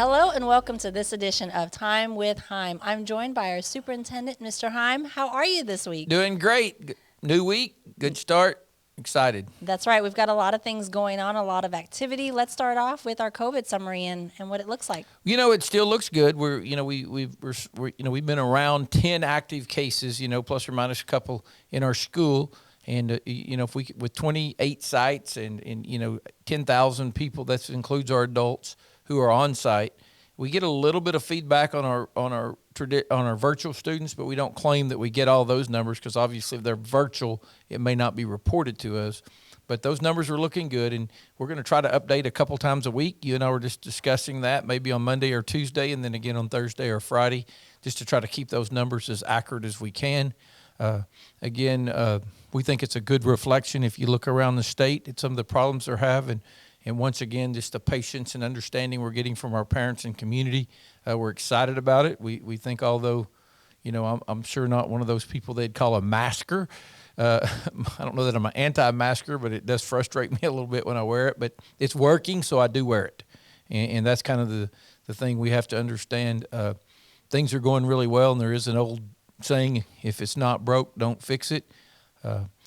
Hello and welcome to this edition of Time with Hime. I'm joined by our superintendent, Mr. Hime. How are you this week? Doing great. New week, good start. Excited. That's right. We've got a lot of things going on, a lot of activity. Let's start off with our COVID summary and what it looks like. It still looks good. We've been around 10 active cases, plus or minus a couple in our school. And, if we with 28 sites and 10,000 people, that includes our adults who are on site. We get a little bit of feedback on our virtual students, but we don't claim that we get all those numbers because obviously if they're virtual, it may not be reported to us. But those numbers are looking good, and we're going to try to update a couple times a week. You and I were just discussing that, maybe on Monday or Tuesday, and then again on Thursday or Friday, just to try to keep those numbers as accurate as we can. We think it's a good reflection if you look around the state at some of the problems they're having. And once again, just the patience and understanding we're getting from our parents and community, we're excited about it. We think, although, I'm sure not one of those people they'd call a masker. I don't know that I'm an anti-masker, but it does frustrate me a little bit when I wear it. But it's working, so I do wear it. And that's kind of the thing we have to understand. Things are going really well, and there is an old saying, if it's not broke, don't fix it.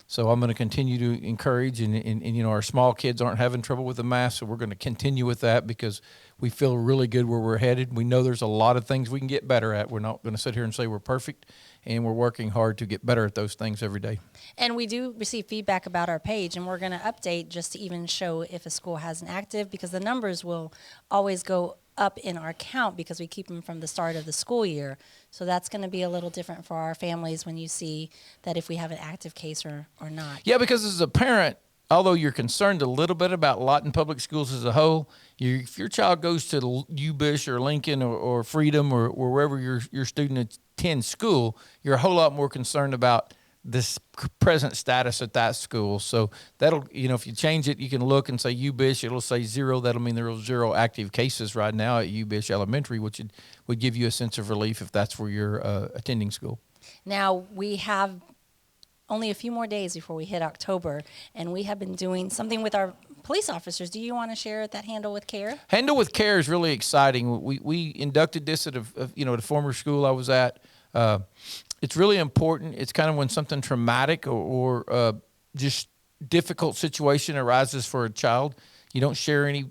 So I'm going to continue to encourage, and our small kids aren't having trouble with the mask, so we're going to continue with that because we feel really good where we're headed. We know there's a lot of things we can get better at. We're not going to sit here and say we're perfect, and we're working hard to get better at those things every day. And we do receive feedback about our page, and we're going to update just to even show if a school has an active, because the numbers will always go up in our count because we keep them from the start of the school year. So that's going to be a little different for our families when you see that if we have an active case or not. Yeah, because as a parent, although you're concerned a little bit about Lawton Public Schools as a whole, if your child goes to UBush or Lincoln or Freedom or wherever your student attends school, you're a whole lot more concerned about this present status at that school. So that'll, if you change it, you can look and say UBish, it'll say 0. That'll mean there are 0 active cases right now at UBish Elementary, which would give you a sense of relief if that's where you're attending school. Now, we have only a few more days before we hit October, and we have been doing something with our police officers. Do you want to share that Handle with Care? Handle with Care is really exciting. We inducted this at a former school I was at. It's really important. It's kind of when something traumatic or just difficult situation arises for a child. You don't share any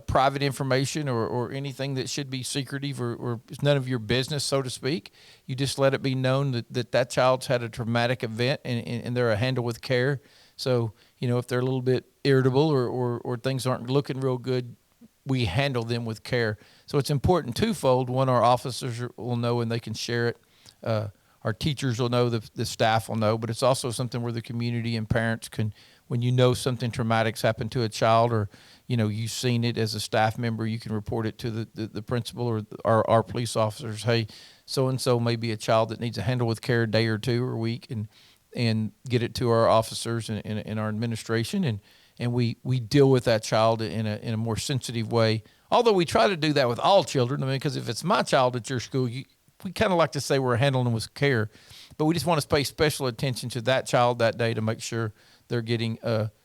private information or anything that should be secretive or it's none of your business, so to speak. You just let it be known that child's had a traumatic event and they're a Handle with Care. So, if they're a little bit irritable or things aren't looking real good, we handle them with care. So it's important twofold. One, our officers will know and they can share it. Our teachers will know, the staff will know, but it's also something where the community and parents can, when something traumatic's happened to a child or, you've seen it as a staff member, you can report it to the principal or our police officers. Hey, so-and-so may be a child that needs a Handle with Care a day or two or a week and get it to our officers and our administration. And we deal with that child in a more sensitive way. Although we try to do that with all children. because if it's my child at your school, we kind of like to say we're handling them with care, but we just want to pay special attention to that child that day to make sure they're getting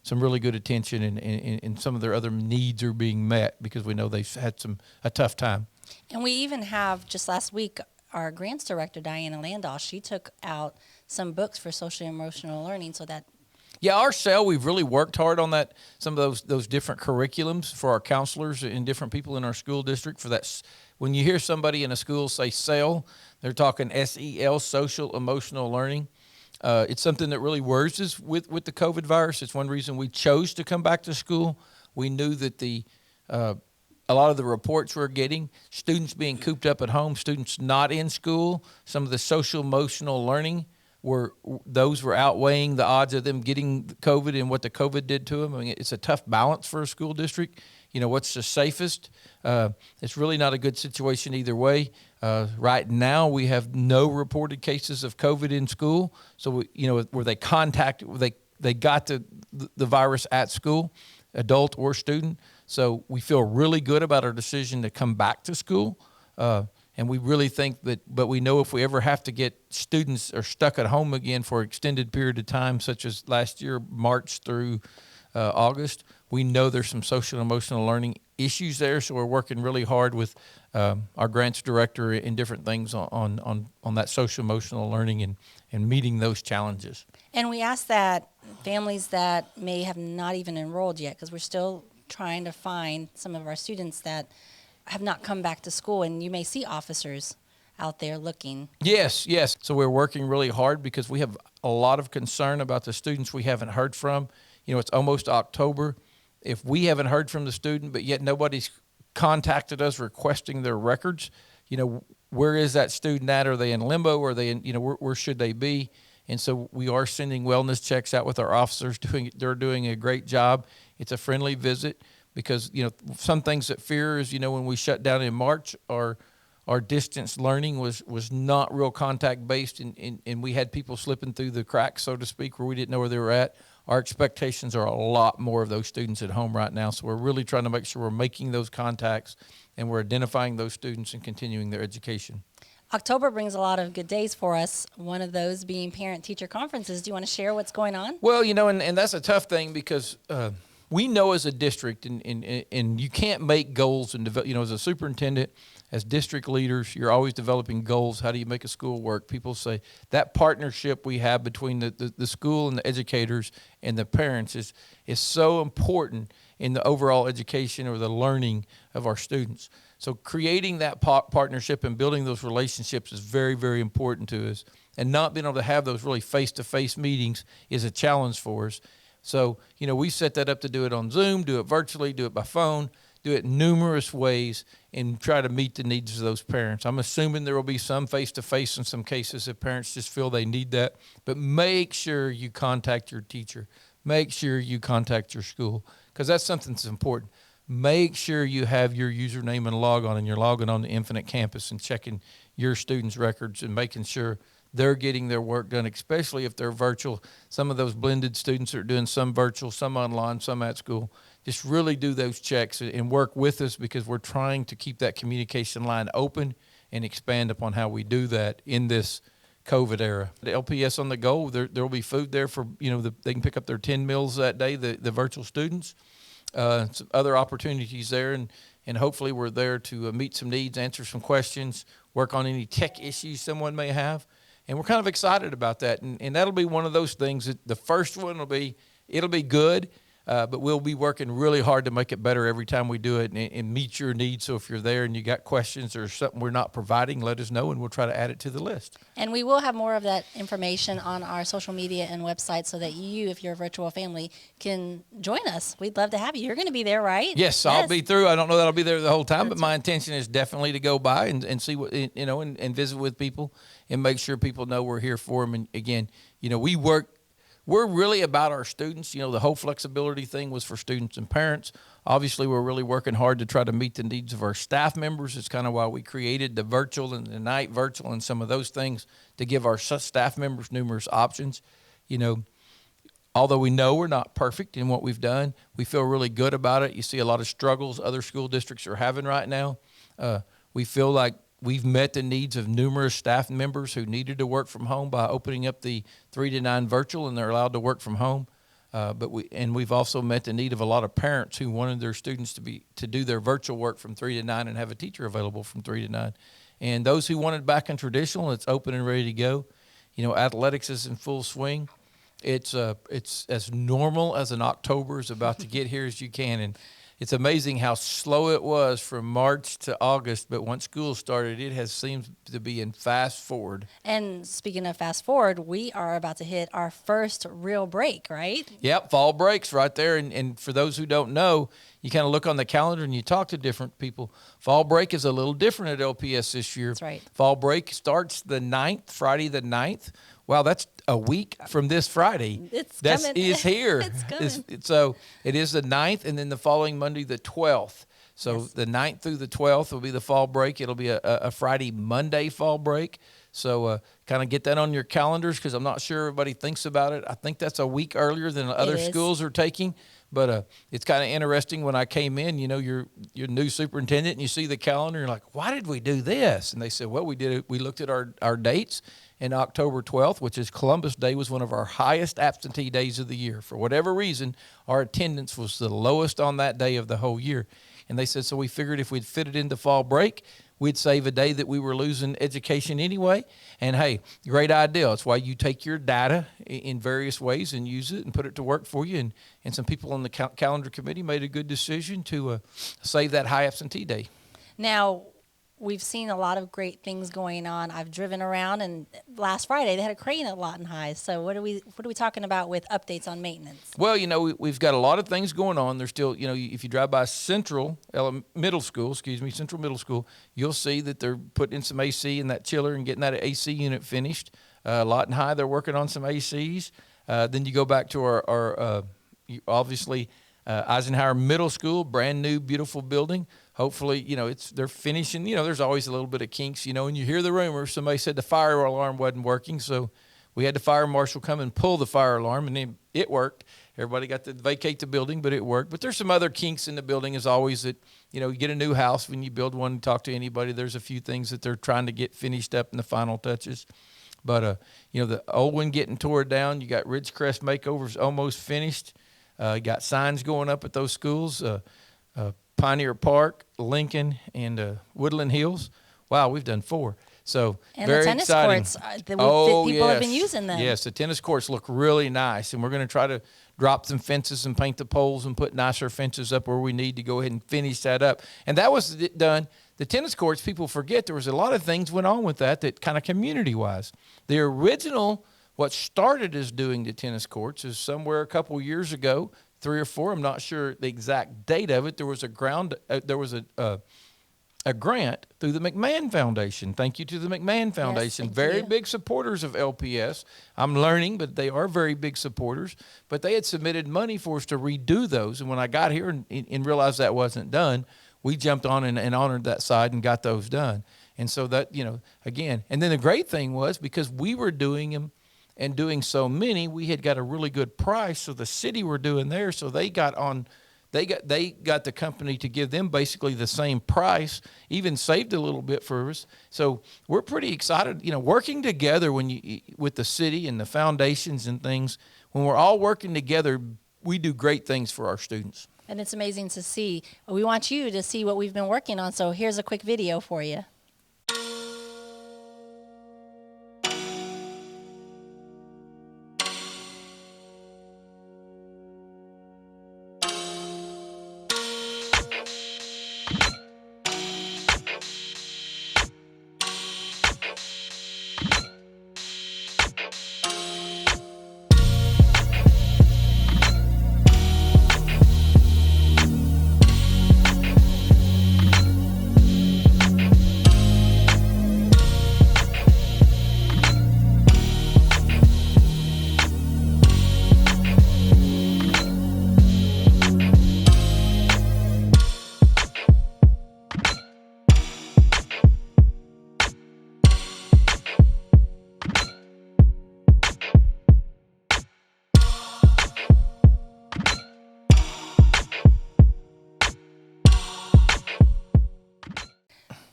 some really good attention and some of their other needs are being met because we know they've had a tough time. And we even have, just last week, our grants director, Diana Landahl, she took out some books for social and emotional learning so that. Yeah, our cell, we've really worked hard on that, some of those different curriculums for our counselors and different people in our school district for that. When you hear somebody in a school say SEL, they're talking SEL, social emotional learning. It's something that really worries us with the COVID virus. It's one reason we chose to come back to school. We knew that a lot of the reports we're getting, students being cooped up at home, students not in school, some of the social emotional learning were outweighing the odds of them getting COVID and what the COVID did to them. It's a tough balance for a school district. What's the safest? It's really not a good situation either way. Right now, we have no reported cases of COVID in school. So, where they got the virus at school, adult or student. So we feel really good about our decision to come back to school. And we really think but we know if we ever have to get students are stuck at home again for an extended period of time, such as last year, March through August, We know there's some social and emotional learning issues there, so we're working really hard with our grants director and different things on that social emotional learning and meeting those challenges. And we ask that families that may have not even enrolled yet, because we're still trying to find some of our students that have not come back to school, and you may see officers out there looking. Yes. So we're working really hard because we have a lot of concern about the students we haven't heard from. It's almost October. If we haven't heard from the student, but yet nobody's contacted us requesting their records, where is that student at? Are they in limbo? Are they in, where should they be? And so we are sending wellness checks out with our officers. They're doing a great job. It's a friendly visit because, some things that fear is, when we shut down in March, our distance learning was not real contact based, and we had people slipping through the cracks, so to speak, where we didn't know where they were at. Our expectations are a lot more of those students at home right now. So we're really trying to make sure we're making those contacts and we're identifying those students and continuing their education. October brings a lot of good days for us, one of those being parent-teacher conferences. Do you want to share what's going on? Well, and that's a tough thing because we know as a district, and you can't make goals and develop, as a superintendent, as district leaders, you're always developing goals. How do you make a school work? People say that partnership we have between the school and the educators and the parents is so important in the overall education or the learning of our students. So creating that partnership and building those relationships is very, very important to us. And not being able to have those really face-to-face meetings is a challenge for us. So, we set that up to do it on Zoom, do it virtually, do it by phone, do it numerous ways, and try to meet the needs of those parents. I'm assuming there will be some face-to-face in some cases if parents just feel they need that. But make sure you contact your teacher. Make sure you contact your school, because that's something that's important. Make sure you have your username and log on, and you're logging on to Infinite Campus and checking your students' records and making sure they're getting their work done, especially if they're virtual. Some of those blended students are doing some virtual, some online, some at school. Just really do those checks and work with us, because we're trying to keep that communication line open and expand upon how we do that in this COVID era. The LPS on the go, there will be food there for, they can pick up their 10 meals that day, the virtual students. Some other opportunities there, and hopefully we're there to meet some needs, answer some questions, work on any tech issues someone may have. And we're kind of excited about that. And that'll be one of those things that the first one it'll be good, but we'll be working really hard to make it better every time we do it and meet your needs. So if you're there and you got questions or something we're not providing, let us know and we'll try to add it to the list. And we will have more of that information on our social media and website so that you, if you're a virtual family, can join us. We'd love to have you. You're going to be there, right? Yes, I'll be through. I don't know that I'll be there the whole time, but my intention is definitely to go by and see what, and visit with people and make sure people know we're here for them. And again, we're really about our students. The whole flexibility thing was for students and parents. Obviously, we're really working hard to try to meet the needs of our staff members. It's kind of why we created the virtual and the night virtual and some of those things to give our staff members numerous options. Although we know we're not perfect in what we've done, we feel really good about it. You see a lot of struggles other school districts are having right now. We feel like we've met the needs of numerous staff members who needed to work from home by opening up the 3 to 9 virtual, and they're allowed to work from home. But we've also met the need of a lot of parents who wanted their students to do their virtual work from 3 to 9 and have a teacher available from 3 to 9. And those who wanted back in traditional, it's open and ready to go. Athletics is in full swing. It's as normal as an October is about to get here as you can. And it's amazing how slow it was from March to August, but once school started, it has seemed to be in fast forward. And speaking of fast forward, we are about to hit our first real break, right? Yep, fall breaks right there. And for those who don't know, you kind of look on the calendar and you talk to different people. Fall break is a little different at LPS this year. That's right. Fall break starts the 9th, Friday the 9th. Wow, that's a week from this Friday. It's that coming. is here. It's coming. So it is the 9th, and then the following Monday, the 12th. So Yes. the 9th through the 12th will be the fall break. It'll be a Friday, Monday fall break. So kind of get that on your calendars, because I'm not sure everybody thinks about it. I think that's a week earlier than other schools are taking. But it's kind of interesting. When I came in, you're new superintendent, and you see the calendar, and you're like, why did we do this? And they said, well, we did it. We looked at our dates, And October 12th, which is Columbus Day, was one of our highest absentee days of the year. For whatever reason, our attendance was the lowest on that day of the whole year. And they said, so we figured if we'd fit it into fall break, we'd save a day that we were losing education anyway. And hey, great idea. It's why you take your data in various ways and use it and put it to work for you. And some people on the calendar committee made a good decision to save that high absentee day. Now, we've seen a lot of great things going on. I've driven around, and last Friday they had a crane at Lawton High. So what are we talking about with updates on maintenance? Well, we've got a lot of things going on. There's still, if you drive by Central Middle School, you'll see that they're putting in some AC in that chiller and getting that AC unit finished. Lawton High, they're working on some ACs. Then you go back to our obviously Eisenhower Middle School, brand new, beautiful building. Hopefully, they're finishing. There's always a little bit of kinks, and you hear the rumor. Somebody said the fire alarm wasn't working, so we had the fire marshal come and pull the fire alarm, and then it worked. Everybody got to vacate the building, but it worked. But there's some other kinks in the building, as always, that, you get a new house. When you build one, talk to anybody, there's a few things that they're trying to get finished up in the final touches. But, the old one getting tore down. You got Ridgecrest makeovers almost finished. You got signs going up at those schools. Pioneer Park, Lincoln, and Woodland Hills. Wow, we've done 4. So and very the tennis exciting. courts, people have been using them. Yes, the tennis courts look really nice, and we're going to try to drop some fences and paint the poles and put nicer fences up where we need to go ahead and finish that up. And that was done. The tennis courts, people forget there was a lot of things went on with that kind of community-wise. The original, what started as doing the tennis courts is somewhere a couple years ago, 3 or 4. I'm not sure the exact date of it. There was a grant through the McMahon Foundation. Thank you to the McMahon Foundation. Yes, very big supporters of LPS. I'm learning, but they are very big supporters. But they had submitted money for us to redo those. And when I got here and realized that wasn't done, we jumped on and honored that side and got those done. And so that, again, and then the great thing was because we were doing them and doing so many, we had got a really good price. So the city were doing theirs, so they got the company to give them basically the same price, even saved a little bit for us. So we're pretty excited, working together with the city and the foundations and things. When we're all working together, we do great things for our students. And it's amazing to see. We want you to see what we've been working on. So here's a quick video for you.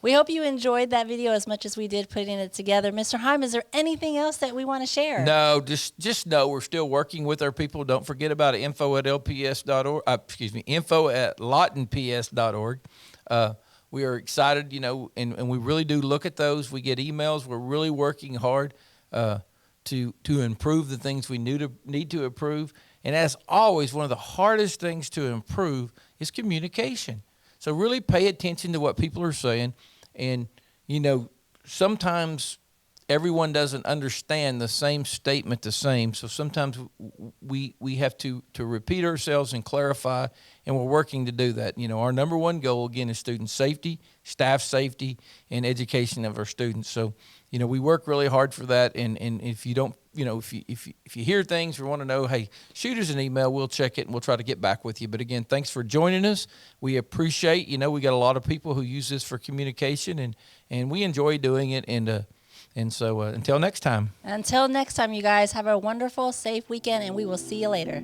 We hope you enjoyed that video as much as we did putting it together. Mr. Hime, is there anything else that we want to share? No, just know we're still working with our people. Don't forget about it, info@lps.org. Info@lawtonps.org. We are excited, and we really do look at those. We get emails. We're really working hard to improve the things we need to improve. And as always, one of the hardest things to improve is communication. So really pay attention to what people are saying. And, sometimes everyone doesn't understand the same statement the same. So sometimes we have to repeat ourselves and clarify, and we're working to do that. Our number one goal, again, is student safety, staff safety, and education of our students. So, we work really hard for that. And if you don't, if you hear things or want to know, hey, shoot us an email. We'll check it and we'll try to get back with you. But again, thanks for joining us. We appreciate, we got a lot of people who use this for communication, and we enjoy doing it. And so until next time. Until next time, you guys, have a wonderful, safe weekend, and we will see you later.